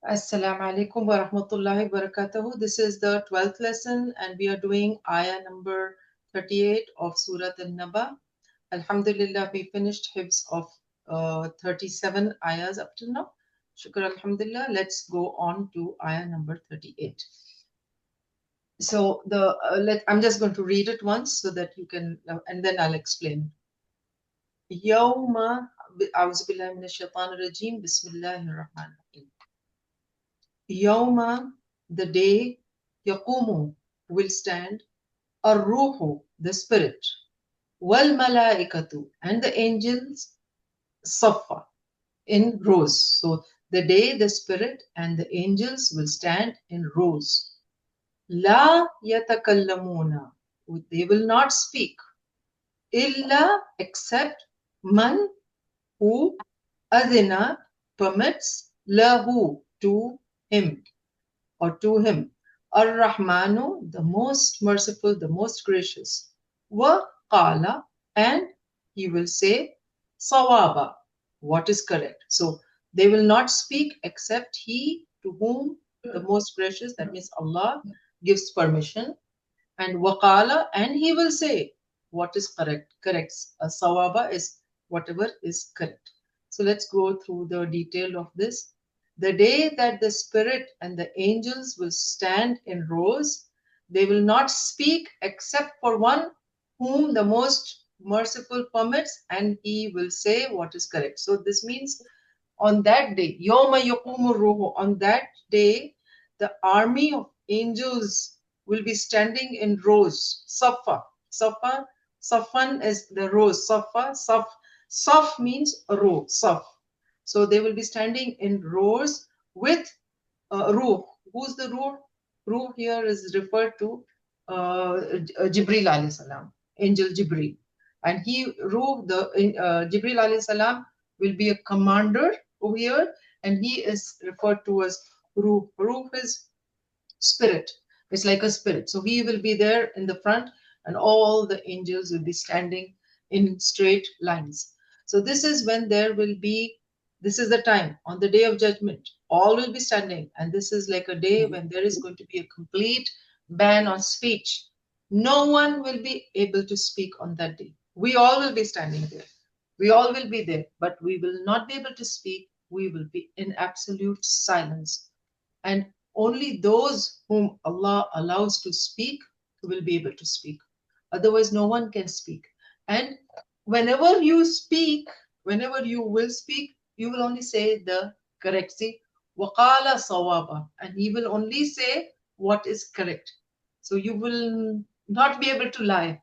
Assalamu alaikum wa rahmatullahi wa barakatuhu. This is the 12th lesson and we are doing ayah number 38 of Surah Naba. Alhamdulillah, we finished Hifz of 37 ayahs up till now. Shukr Alhamdulillah. Let's go on to ayah number 38. So I'm just going to read it once so that you can, and then I'll explain. Yawma, A'udhu billahi minash shaitanir rajeem, Bismillahir Rahmanir Rahim. Yawma, the day, yaqumu, will stand, ar-ruhu, the spirit, wal malaikatu, and the angels, safa, in rows. So the day the spirit and the angels will stand in rows. La yatakallamuna, they will not speak, illa, except man, who, adina, permits, lahu, to him, or to him. Ar-Rahmanu, the most merciful, the most gracious. Wa qala, and he will say sawaba, what is correct. So they will not speak except he to whom the most gracious, that means Allah, gives permission. And waqala, and he will say what is correct. Correct. Sawaba is whatever is correct. So let's go through the detail of this. The day that the spirit and the angels will stand in rows, they will not speak except for one whom the most merciful permits, and he will say what is correct. So this means on that day, Yawma yaqumu ruhu, on that day, the army of angels will be standing in rows. Safa. Safa. Safan is the rows. Safa. Saf. Saf means a row. Saf. So they will be standing in rows with Ruh. Who's the Ruh? Ruh here is referred to Jibril alayhi salam, angel Jibril. And Ruh, Jibril alayhi salam will be a commander over here, and he is referred to as Ruh. Ruh is spirit. It's like a spirit. So he will be there in the front, and all the angels will be standing in straight lines. So this is when there will be, this is the time on the day of judgment, all will be standing, and this is like a day when there is going to be a complete ban on speech. No one will be able to speak on that day. We all will be standing there. We all will be there, but we will not be able to speak. We will be in absolute silence. And only those whom Allah allows to speak will be able to speak. Otherwise, no one can speak. And whenever you speak, whenever you will speak, you will only say the correct. See, waqala sawaba, and he will only say what is correct. So you will not be able to lie.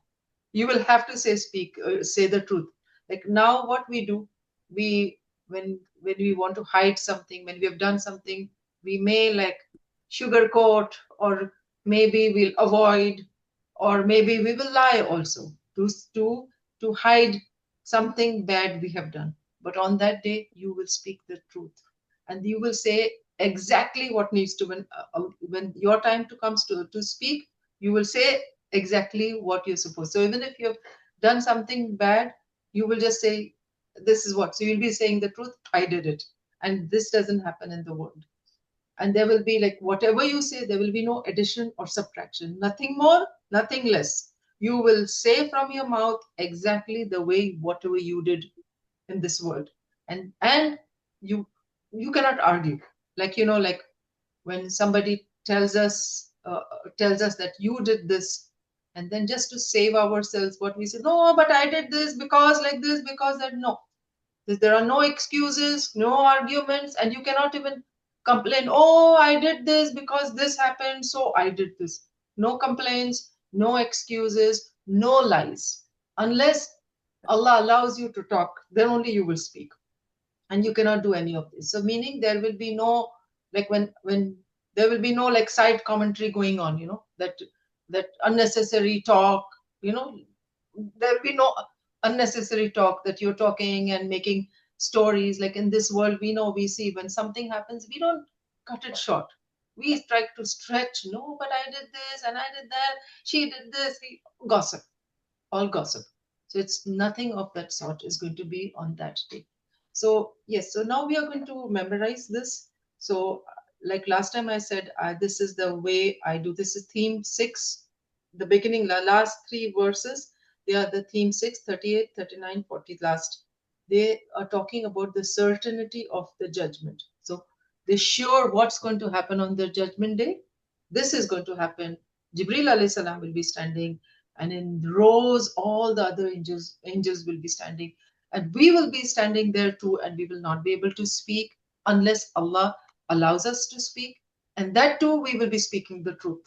You will have to say the truth. Like now, what we do, we when we want to hide something, when we have done something, we may like sugarcoat, or maybe we'll avoid, or maybe we will lie also to hide something bad we have done. But on that day, you will speak the truth, and you will say exactly what needs to, when your time to comes to speak, you will say exactly what you're supposed. So even if you've done something bad, you will just say, this is what. So you'll be saying the truth, I did it. And this doesn't happen in the world. And there will be like whatever you say, there will be no addition or subtraction, nothing more, nothing less. You will say from your mouth exactly the way whatever you did in this world. And you cannot argue. Like, like when somebody tells us that you did this, and then just to save ourselves, what we say, no, but I did this because like this, because that. No, there are no excuses, no arguments, and you cannot even complain, oh, I did this because this happened, so I did this. No complaints, no excuses, no lies. Unless Allah allows you to talk, then only you will speak. And you cannot do any of this. So meaning there will be no, like when there will be no like side commentary going on, that unnecessary talk, there will be no unnecessary talk that you're talking and making stories. Like in this world, we see when something happens, we don't cut it short. We try to stretch. No, but I did this and I did that. She did this. Gossip, all gossip. So it's nothing of that sort is going to be on that day. So yes, so now we are going to memorize this. So like last time I said, this is the way I do. This is theme 6, the beginning, the last 3 verses. They are the theme 6, 38, 39, 40 last. They are talking about the certainty of the judgment. So they're sure what's going to happen on the judgment day. This is going to happen. Jibril alayhi salam will be standing, and in rows, all the other angels will be standing, and we will be standing there too, and we will not be able to speak unless Allah allows us to speak. And that too, we will be speaking the truth.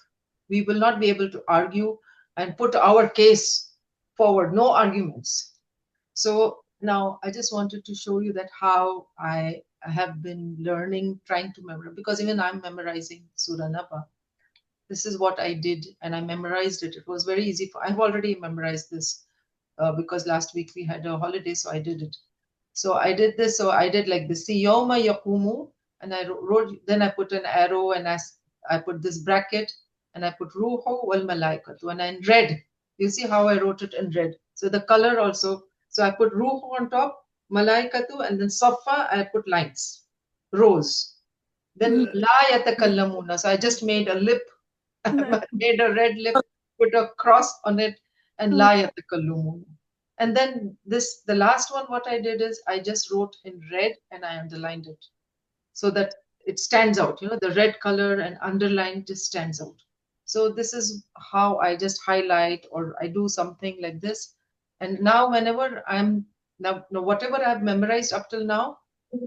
We will not be able to argue and put our case forward. No arguments. So now I just wanted to show you that how I have been learning, trying to memorize, because even I'm memorizing Surah Naba. This is what I did, and I memorized it. It was very easy. I've already memorized this because last week we had a holiday, so I did it. So I did this. So I did like this. See, Yawma yaqumu, and I wrote. Then I put an arrow, and I put this bracket, and I put ruhu wal malaikatu, and in red. You see how I wrote it in red. So the color also. So I put ruhu on top, malaikatu, and then safa. I put lines, rows. Then la yatakallamuna. So I just made a lip. I made a red lip, put a cross on it, and la yatakallamuna. And then this, the last one, what I did is I just wrote in red and I underlined it so that it stands out. You know, the red color and underline just stands out. So this is how I just highlight or I do something like this. And now whenever now whatever I've memorized up till now,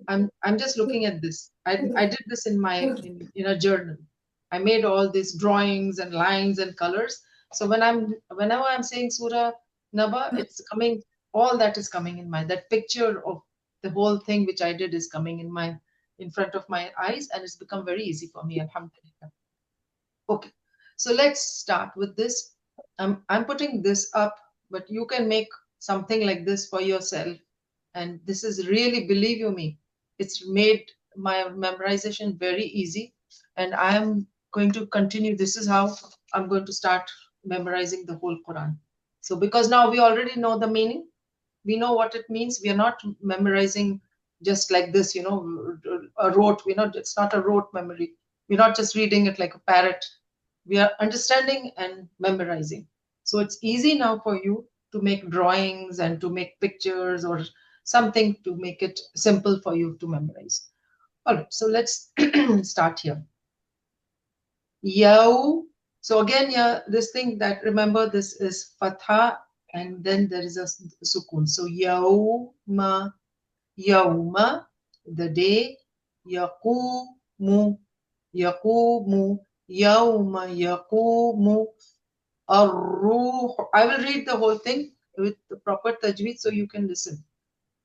I'm just looking at this. I did this in my in a journal. I made all these drawings and lines and colors. So whenever I'm saying Surah Naba, it's coming, all that is coming in mind. That picture of the whole thing which I did is coming in front of my eyes, and it's become very easy for me, alhamdulillah. Okay, so let's start with this. I'm putting this up, but you can make something like this for yourself. And this is really, believe you me, it's made my memorization very easy. And I'm going to continue. This is how I'm going to start memorizing the whole Quran. So because now we already know the meaning, we know what it means. We are not memorizing just like this, a rote. It's not a rote memory. We're not just reading it like a parrot. We are understanding and memorizing. So it's easy now for you to make drawings and to make pictures or something to make it simple for you to memorize. All right, so let's start here. Yaw. So again, yeah, this thing that remember this is fatha and then there is a sukun. So yawma, yawma, the day, yaqumu, yaqumu, yawma yaqumu, ar-ruh. I will read the whole thing with the proper tajweed so you can listen.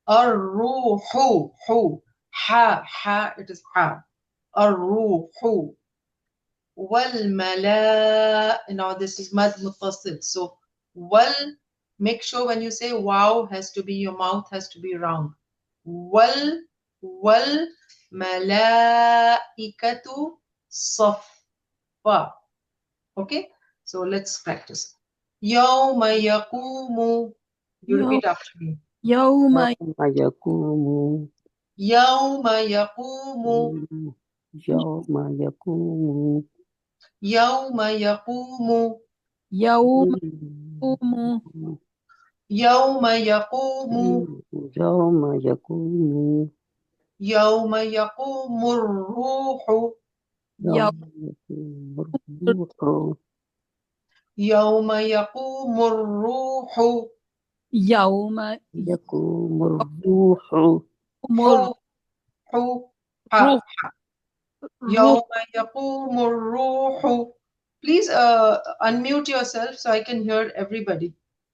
Ar-ruhu, hu, ha, it is ha. Ar-ruhu. Wal-mala. Now this is mad muttasil. So wal, make sure when you say wow has to be, your mouth has to be round. Wal malaikatu saffa. Okay, so let's practice. Yawma yaqumu. You repeat after me. Yawma yaqumu. Yawma yaqumu. Yawma yaqumu. Yawma yaqumu. Yawma yaqumu. Yawma yaqumu. Yawma yaqumu. Yawma yaqumu ruhu. Yawma yaqumu ruhu. Yawma yaqumu ruhu. Yawma Yaqumu ruhu. Hu, hu, ha. ruh Yawma yaqumu ruhu. Please unmute yourself so I can hear everybody.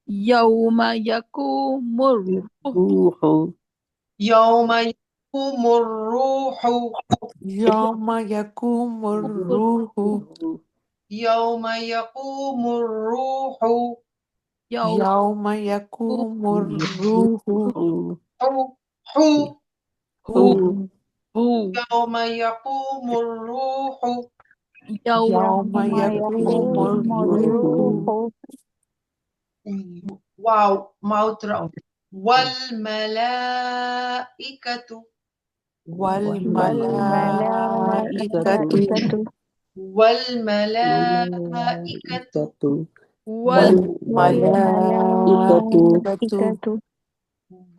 Yawma yaqumu Ruhu. Yawma yaqumu ruhu. Yawma yakumur ruhu. Yawma yaqumu ruhu. Yawma yakumur ruhu. Ruhu. Hu, hu. Hu. Hu Yawma yaqumu ruhu. Yawma yakumur ruhu. Wow, mouth round. Wal malaikatu. والملائكة والملائكة Wal والملائكة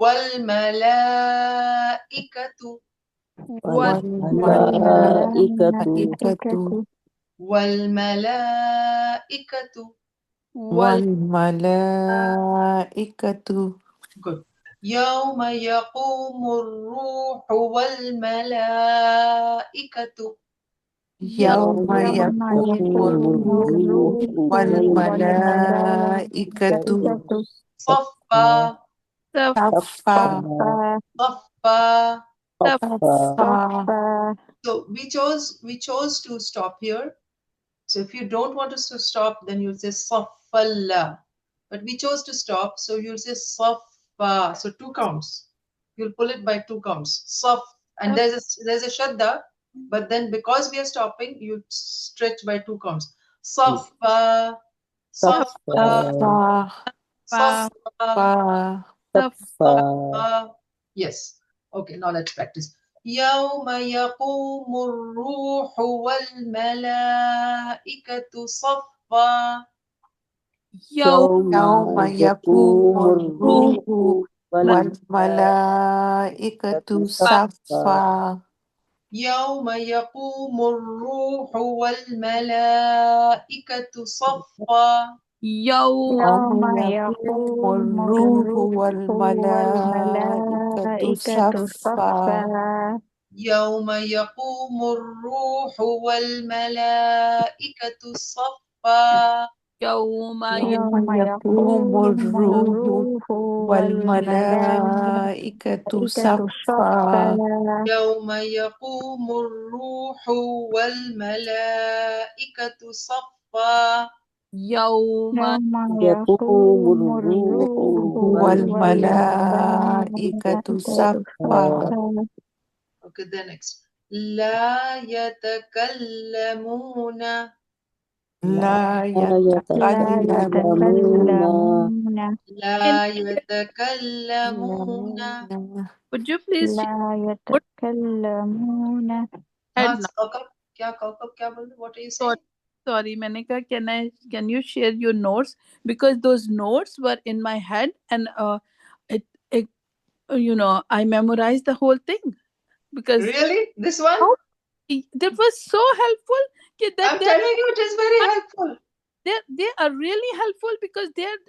والملائكة wal والملائكة والملائكة wal والملائكة Good. يوم يقوم الروح والملائكة يوم يقوم الروح والملائكة صفا saf صفا صفا. saf صفا. So we chose to stop here. So if you don't want us to stop, then you'll say saffalla. But we chose to stop, so you'll say saffa. So 2 counts. You'll pull it by 2 counts. Saf, and saf there's a shadda, but then because we are stopping, you stretch by 2 counts. Saffa, saf saffa, صفا pa saffa, صفا saf saffa. Yes. Okay, now let's practice. يوم يقوم الروح والملائكة صفا yaw يوم يقوم ru الروح والملائكة pa صفا يوم يقوم الروح والملائكة صفا yaw يوم يقوم الروح والملائكة صفا يوم يقوم الروح والملائكة صفا yawma يوم يقوم الروح والملائكة صفا يوم يقوم الروح والملائكة صفا yawma يقوم الروح والملائكة صفا Okay, then next. لا يتكلمون لا يتكلمون يتكلمون can لا يتكلمون would you please share لا what يتكلمون head हाँ now Kaukab क्या बोल रहे? What are you sorry saying? sorry मैंने कहा can you share your notes because those notes were in my head and it you know I memorized the whole thing because Really? This one? how that was so helpful that I'm telling you, it is very helpful. they are really helpful because they're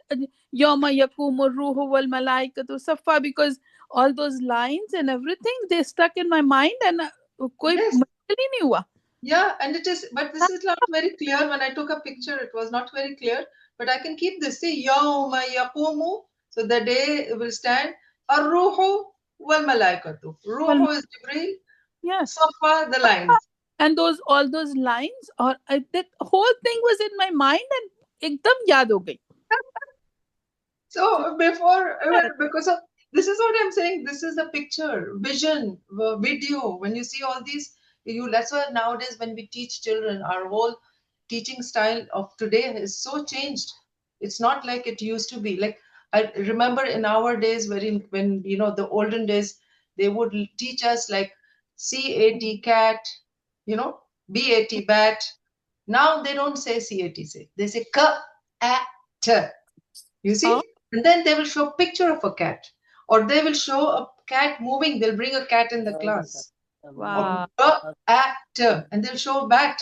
yawma yakumu ruhu wal malaikatu safa because all those lines and everything they stuck in my mind and koi Yes. mushkil hi nahi hua. Yeah, and it is, but this is not very clear. When I took a picture, it was not very clear. But I can keep this. See, yawma yaqumu. So the day will stand. Ar-ruhu wal malaikatu. Well, Ruhu is Jibreel. yes Safa, the lines. and those all those lines or that whole thing was in my mind and ekdam yaad ho gayi. So before, because of this is what I'm saying. This is the picture, vision, video. When you see all these, that's why nowadays when we teach children, our whole teaching style of today is so changed. It's not like it used to be. Like I remember in our days, when the olden days, they would teach us like CAT cat, BAT bat. Now they don't say CAT. They say K-A-T. You Oh, see? And then they will show a picture of a cat. Or they will show a cat moving. They'll bring a cat in the class. Or wow. and they'll show a bat.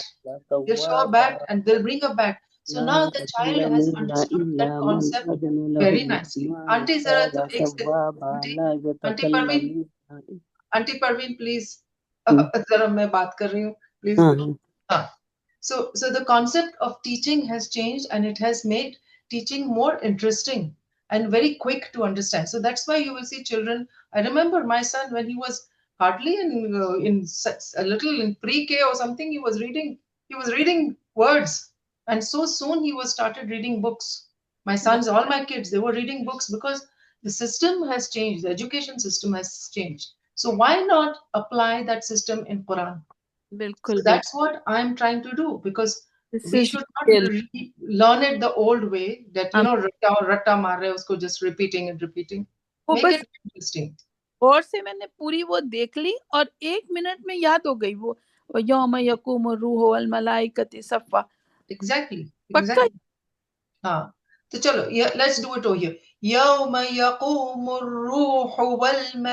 They'll show a bat and they'll bring a bat. So لا now the child has يتكلمون understood that إلا من concept أذن له very nicely. الرحمن Auntie Zara, قال ek صوابا لا Auntie Parveen, يتكلمون Auntie Parveen, please. हाँ Zara, मैं बात कर रही हूँ. Please. हाँ So the concept of teaching has changed and it has made teaching more interesting and very quick to understand. So that's why you will see children. I remember my son when he was hardly a little in pre-K or something. He was reading words, and so soon he was started reading books. My sons, all my kids, they were reading books because the system has changed. The education system has changed. So why not apply that system in Quran? So Bilkul bil. that's what I'm trying to do because This we is should real. not learn it the old way that Um, ratta ratta maar rahe, usko just repeating and repeating. oh, Make but it interesting. और से मैंने पूरी वो देख ली और 1 minute में याद हो गई वो यौम यकूम रूह वल मलाइकति सफ़ा। Exactly, पक्का। exactly. हाँ, तो चलो, let's do it over here. يوم يقوم الروح والملائكة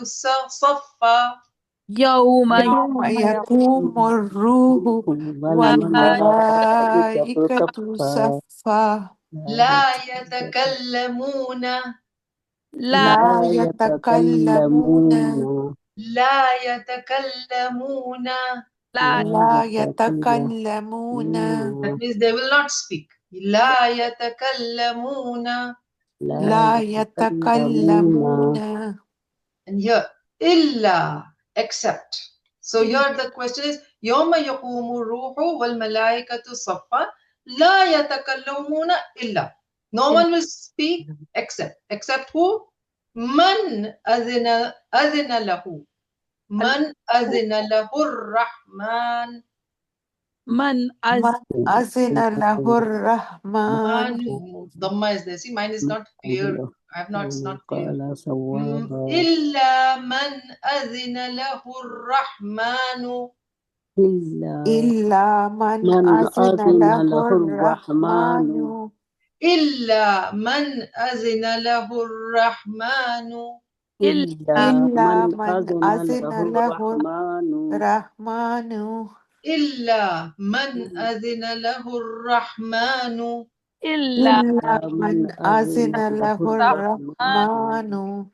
صفا. यौम يوم يقوم يقوم الروح والملائكة والملائكة صفا صفا لا يتكلمون. لا لا لا يتكلمون يتكلمون لا يتكلمون. لا لا لا يتكلمون That يتكلمون means they will not speak. لا يتكلمون. لا لا يتكلمون يتكلمون And here, إلا, except. So here the question is, يوم يقوم الروح والملائكة صفا لا يتكلمون إلا. No one will speak except who? من أذن له. من أذن له الرحمن. من من أذن له من الرحمن Manu. Dhamma is there. See, mine is not clear. I have not, it's not clear. قال صوابا إلا من أذن له الرحمن. إلا إلا من من أذن أذن له له الرحمن الرحمن إلا من أذن له الرحمن. إلا إلا إلا من من أذن أذن له له الرحمن الرحمن إلا من أذن له الرحمن. إلا إلا إلا من من أذن أذن له له الرحمن الرحمن الرحمن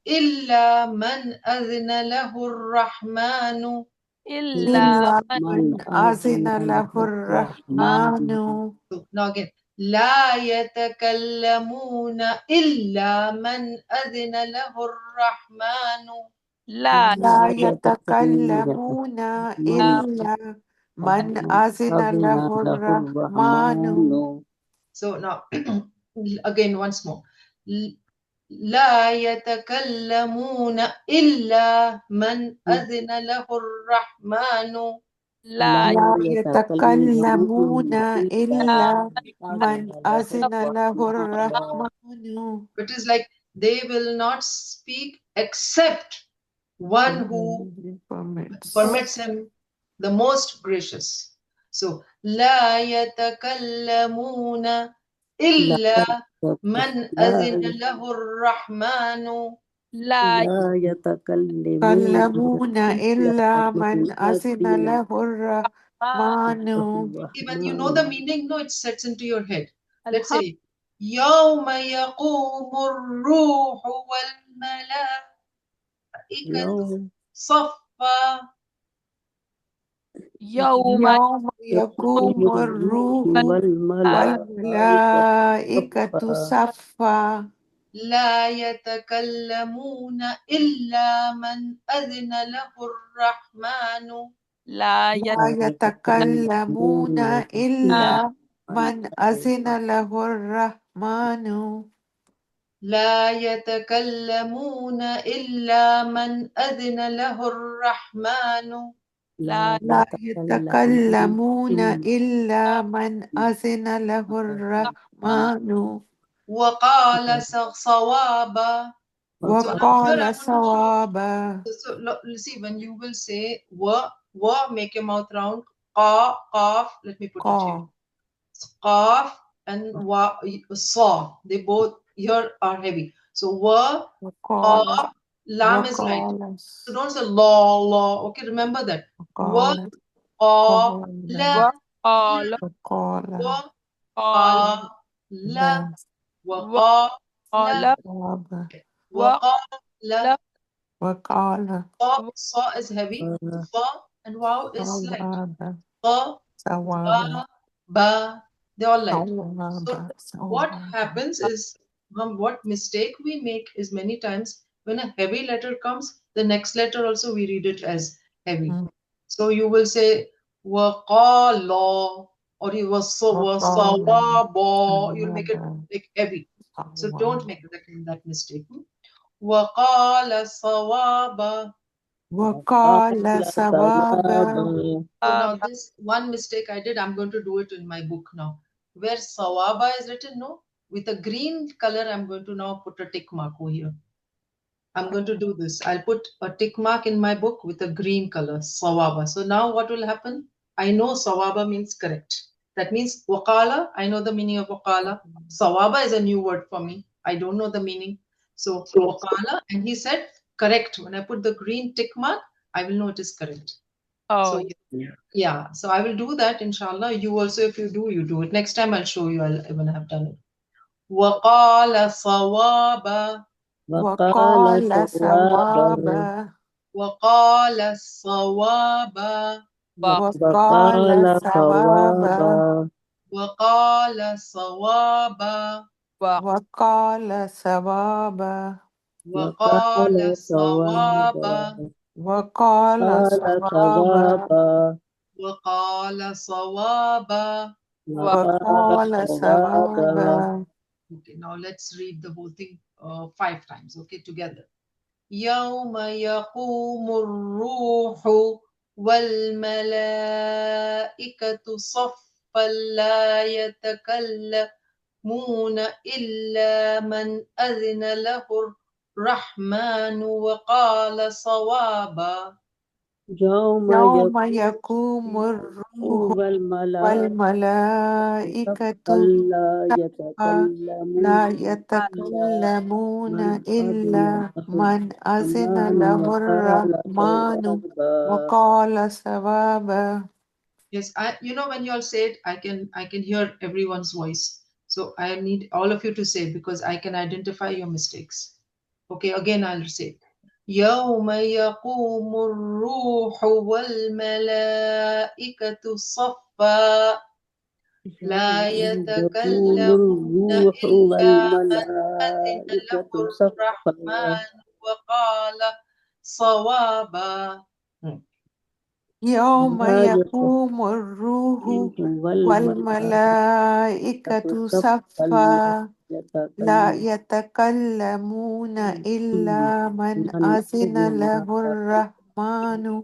إلا من أذن له الرحمن. إلا إلا من من من أذن أذن له له الرحمن الرحمن So now again, لا يتكلمون إلا من أذن له الرحمن. لا لا لا يتكلمون من إلا من أذن أذن له له الرحمن الرحمن So now again once more. لا يتكلمون إلا من أذن له الرحمن. لا لا لا يتكلمون يتكلمون إلا إلا إلا من من أذن له أذن له الرحمن الرحمن It is like they will not speak except one who permits. permits him, the most gracious. So لا يتكلمون لا إلا يت- من أذن لا له الرحمن. لا لا يتكلمون يتكلمون إلا إلا من من أذن أذن له الرحمن له When you know the الرحمن meaning, no, it sets into your head. Let's الحمد say يوم يقوم الروح والملائكة يوم صفا. يوم يوم يقوم يقوم الروح الروح والملائكة والملائكة صفا صفا لا يتكلمون إلا من أذن له الرحمن. لا لا يتكلمون يتكلمون إلا إلا من من أذن أذن له الرحمن لا يتكلمون إلا من أذن له الرحمن. لا لا يتكلمون يتكلمون إلا إلا من أذن له الرحمن وقال صوابا. So now here I وقال want to show. صوابا See, when you will say wa, make your mouth round. Qa, qaf. Let me put it here. قا Qaf and wa, saw. They both here are heavy. So wa, وقال qaf, lam is light. وقال So don't say law. Okay, remember that. Wa, وقال qa, قال la, وقال wa, وقال قال qa, la, لا wa, qa, la, وقال صوابا wa, qa, la. وقال وقال Sa is heavy. Fa and wow is light. صوابا Fa, صوابا ba, ba, they're all light. So صوابا what صوابا happens is, what mistake we make is many times when a heavy letter comes, the next letter also we read it as heavy. So you will say waqala, or you was وقال sawaba, you'll make it صوابا like heavy. So don't صوابا make that mistake. Waqala sawaba. وقال وقال صوابا صوابا So now this one mistake I did, I'm going to do it in my book now. Where Sawaba is written, no, with a green color, I'm going to now put a tick mark over here. I'm going to do this. I'll put a tick mark in my book with a green color, sawaba. So now what will happen? I know sawaba means correct. That means waqala, I know the meaning of waqala. Sawaba is a new word for me. I don't know the meaning. So waqala, and he said correct. When I put the green tick mark, I will know it is correct. So Oh, yeah, so I will do that inshallah. You also, if you do it. Next time I'll show you. I'll even have done it. وقال صوابا. وقال وقال صوابا. صوابا. وقال صوابا. wow. وقال وقال صوابا. صوابا. وقال صوابا. Wow. وقال صوابا. وقال وقال صوابا. صوابا. وقال قال صوابا. صوابا. وقال صوابا. Wow. وقال وقال صوابا. صوابا. Okay, now let's read the whole thing 5 times, okay, together. يوم يقوم الروح والملائكة صفا لا يتكلمون إلا من أذن له الرحمن وقال صوابا. يوم يوم يقوم يقوم الروح والملائكة صفا والملائكة لا لا يتكلمون إلا يتكلمون من أذن إلا له من أذن الرحمن له وقال الرحمن صوابا. وقال صوابا. Yes, when you all say it, I can hear everyone's voice. So I need all of you to say it because I can identify your mistakes. Okay, again I'll say. يوم يقوم الروح والملائكة صفا لا يقوم يتكلمون الروح إلا من أذن له والملائكة صفا. الرحمن وقال صوابا. يوم لا يقوم الروح يقوم والملائكة والملائكة صفا لا صفا لا يتكلمون يتكلمون إلا من من أذن أذن له الرحمن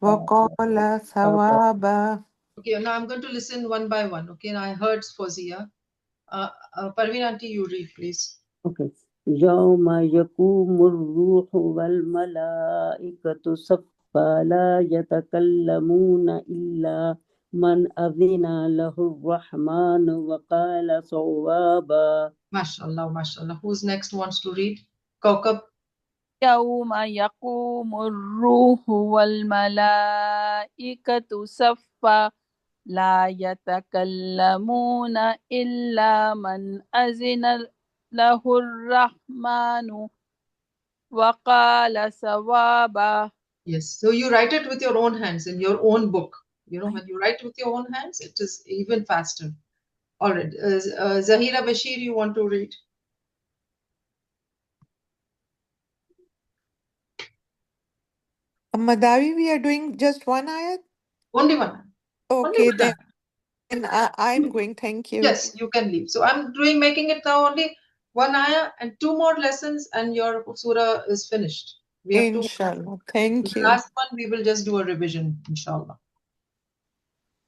وقال له. صوابا. Okay, now I'm going to listen one by one. Okay, now I heard Fozia. Parveen aunty, you read, please. Okay. يوم يقوم الروح والملائكة صفا لا يتكلمون إلا من أذن له الرحمن وقال صوابا. Mashallah, mashallah. Who's next wants to read? Kaukab. يوم يقوم الروح والملائكة صفا لا يتكلمون إلا من أذن له الرحمن وقال صوابا. Yes. So you write it with your own hands in your own book. When you write with your own hands, it is even faster. All right. Zahira Bashir, you want to read? Madawi, we are doing just one ayat? Only one. Only Okay, one. then I'm going. Thank you. Yes, you can leave. So I'm making it now only one ayah and 2 more lessons, and your surah is finished. We have 2 more. Inshallah. The Thank you. last one we will just do a revision, inshallah.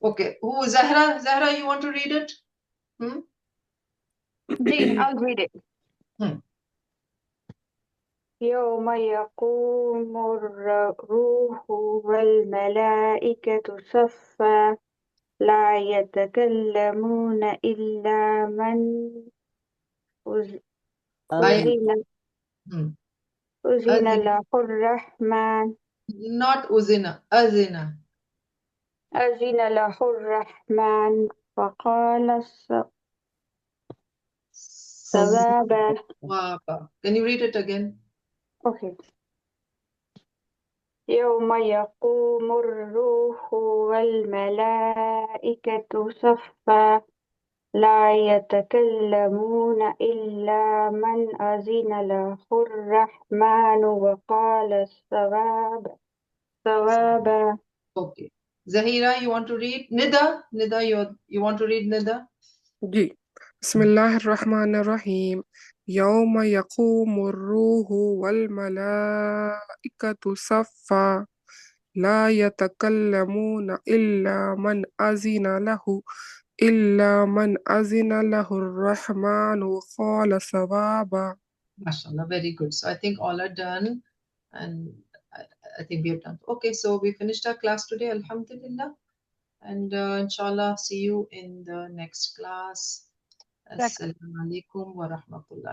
Okay. Who Zahra? Zahra, you want to read it? Hmm? I'll read it. Hmm. يوم يقوم الروح والملائكة صفا لا يتكلمون إلا من I أذن hmm. أذن Azina, له الرحمن not uzina, azina. أذن له الرحمن فقال صوابا. Sawaba. Can you read it again? Okay. يوم يقوم الروح والملائكة صفا لا يتكلمون إلا من أذن له الرحمن وقال صوابا. Okay. Zahira, you want to read? Nida, you want to read Nida? जी बिस्मिल्लाहिर्रहमानिर्रहीम यौम यक़ूमुर्रूहु वल्मलाइकतु सफ़्फ़ा ला यतकल्लमून इल्ला मन अज़िन लहुर्रहमानु क़ाल सवाबा. MashaAllah, very good. So I think all are done, and I, I think we have done. Okay, so we finished our class today, Alhamdulillah. And inshallah, see you in the next class. Assalamu alaikum wa rahmatullahi.